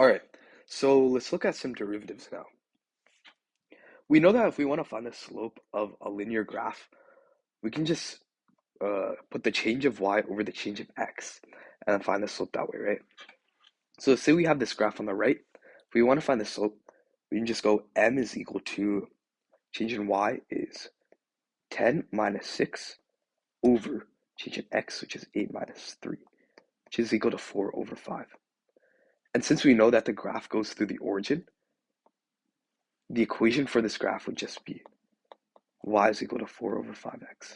All right, so let's look at some derivatives now. We know that if we want to find the slope of a linear graph, we can just put the change of y over the change of x and then find the slope that way, right? So say we have this graph on the right. If we want to find the slope, we can just go m is equal to change in y is 10 minus 6 over change in x, which is 8 minus 3, which is equal to 4 over 5. And since we know that the graph goes through the origin, the equation for this graph would just be y is equal to 4 over 5x,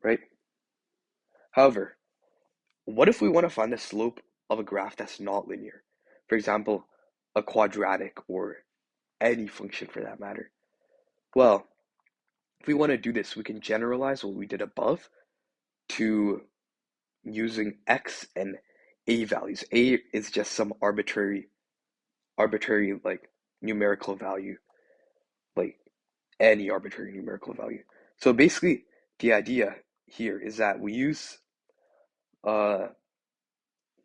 right? However, what if we want to find the slope of a graph that's not linear? For example, a quadratic or any function for that matter. Well, if we want to do this, we can generalize what we did above to using x and a values. A is just some arbitrary like numerical value, like any arbitrary numerical value. So basically, the idea here is that uh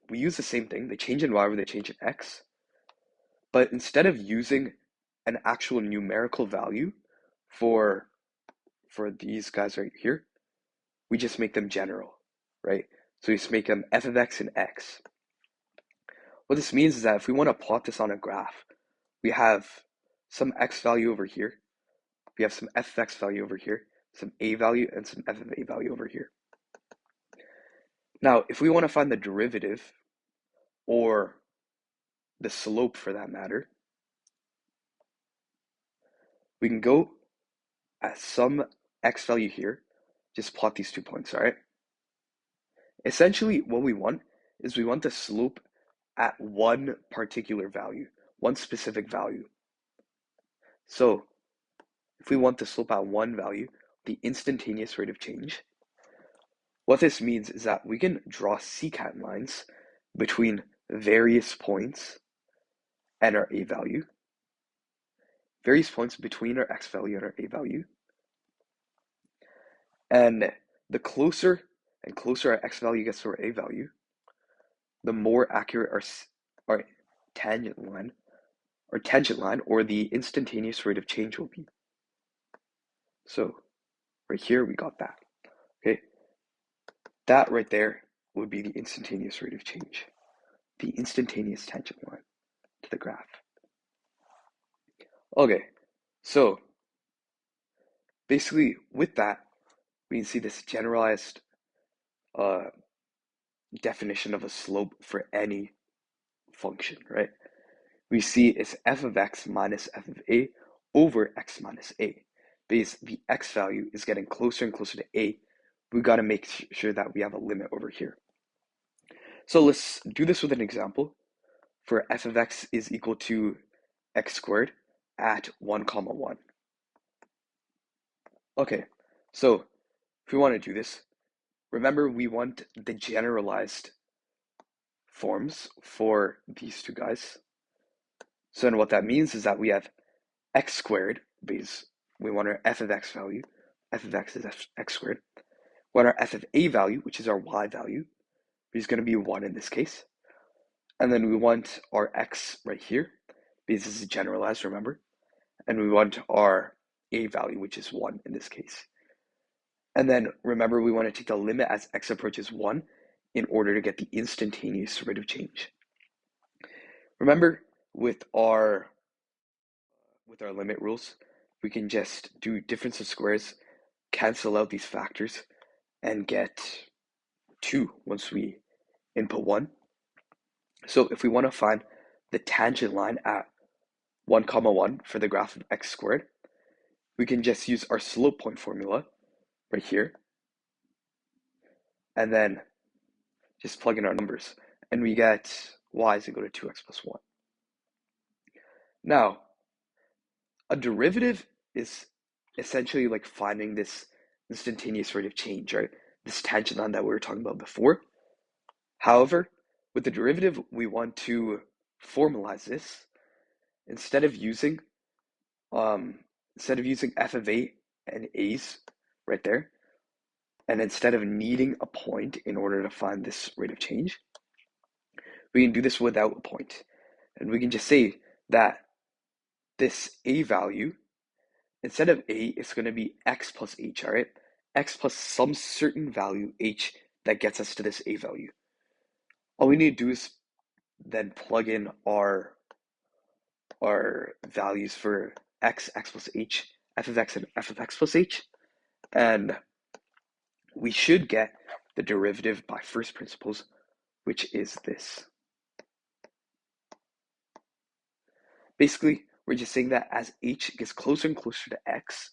we use the same thing, the change in y over the change in x, but instead of using an actual numerical value for these guys right here, we just make them general, right? So we just make them f of x and x. What this means is that if we want to plot this on a graph, we have some x value over here, we have some f of x value over here, some a value, and some f of a value over here. Now, if we want to find the derivative, or the slope for that matter, we can go at some x value here, just plot these 2 points, all right? Essentially, what we want is we want the slope at one particular value, one specific value. So if we want the slope at one value, the instantaneous rate of change, what this means is that we can draw secant lines between various points and our a value, various points between our x value and our a value, and the closer and closer our x value gets to our a value, the more accurate our tangent line or the instantaneous rate of change will be. So right here we got that. Okay, that right there would be the instantaneous rate of change, the instantaneous tangent line to the graph. Okay, so basically with that, we can see this generalized uh, definition of a slope for any function, right? We see it's f of x minus f of a over x minus a. Because the x value is getting closer and closer to a, we got to make sure that we have a limit over here. So let's do this with an example. For f of x is equal to x squared at 1 comma 1. Okay, so if we want to do this, remember we want the generalized forms for these two guys. So then what that means is that we have x squared, because we want our f of x value. F of x is x squared. We want our f of a value, which is our y value, which is going to be 1 in this case. And then we want our x right here, because this is generalized, remember. And we want our a value, which is 1 in this case. And then remember, we want to take the limit as x approaches 1 in order to get the instantaneous rate of change. Remember, with our limit rules, we can just do difference of squares, cancel out these factors, and get 2 once we input 1. So if we want to find the tangent line at 1 comma 1 for the graph of x squared, we can just use our slope point formula right here, and then just plug in our numbers, and we get y is equal to 2x plus 1. Now, a derivative is essentially like finding this instantaneous rate of change, right? This tangent line that we were talking about before. However, with the derivative, we want to formalize this. Instead of using f of a and a's right there, and instead of needing a point in order to find this rate of change, we can do this without a point. And we can just say that this a value, instead of a, it's going to be x plus h, all right? X plus some certain value h that gets us to this a value. All we need to do is then plug in our values for x plus h, f of x, and f of x plus h, and we should get the derivative by first principles, which is this. Basically, we're just saying that as h gets closer and closer to x,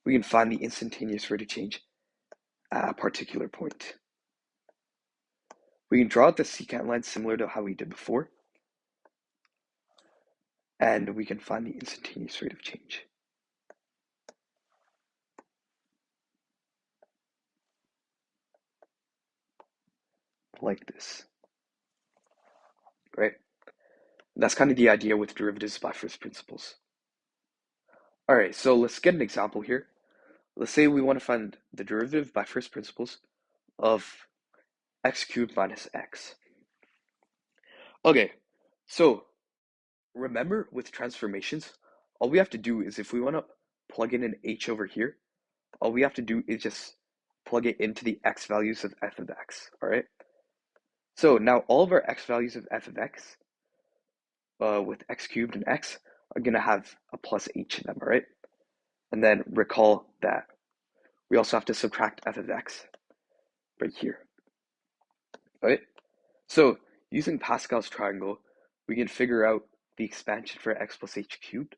we can find the instantaneous rate of change at a particular point. We can draw out the secant line similar to how we did before, and we can find the instantaneous rate of change. Like this, right? That's kind of the idea with derivatives by first principles. All right, so let's get an example here. Let's say we want to find the derivative by first principles of x cubed minus x. Okay, so remember with transformations, all we have to do is if we want to plug in an h over here, all we have to do is just plug it into the x values of f of x, all right? So now all of our x values of f of x with x cubed and x are going to have a plus h in them, all right? And then recall that we also have to subtract f of x right here, right? So using Pascal's triangle, we can figure out the expansion for x plus h cubed,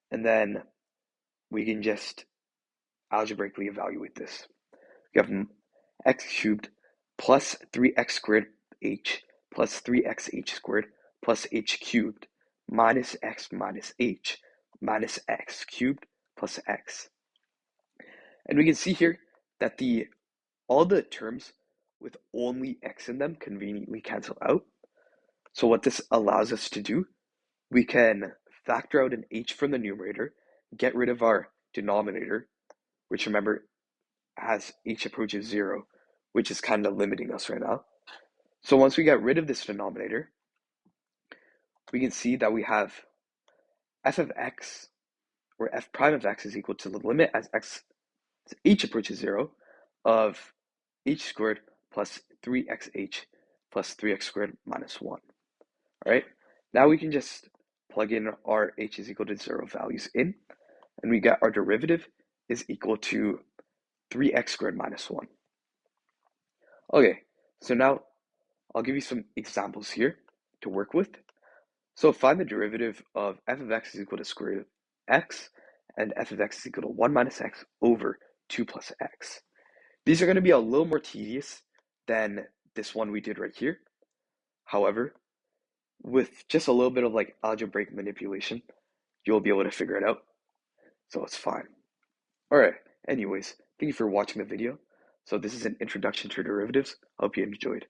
and then we can just algebraically evaluate this. We have x cubed plus 3x squared h plus 3xh squared plus h cubed minus x minus h minus x cubed plus x. And we can see here that all the terms with only x in them conveniently cancel out. So what this allows us to do, we can factor out an h from the numerator, get rid of our denominator, which remember as h approaches 0, which is kind of limiting us right now. So once we get rid of this denominator, we can see that we have f of x, or f prime of x, is equal to the limit as h approaches 0 of h squared plus 3xh plus 3x squared minus 1. All right, now we can just plug in our h is equal to 0 values in, and we get our derivative is equal to 3x squared minus 1. Okay, so now I'll give you some examples here to work with. So find the derivative of f of x is equal to square root of x, and f of x is equal to 1 minus x over 2 plus x. These are going to be a little more tedious than this one we did right here. However, with just a little bit of like algebraic manipulation, you'll be able to figure it out. So it's fine. All right, anyways, thank you for watching the video. So this is an introduction to derivatives. I hope you enjoyed.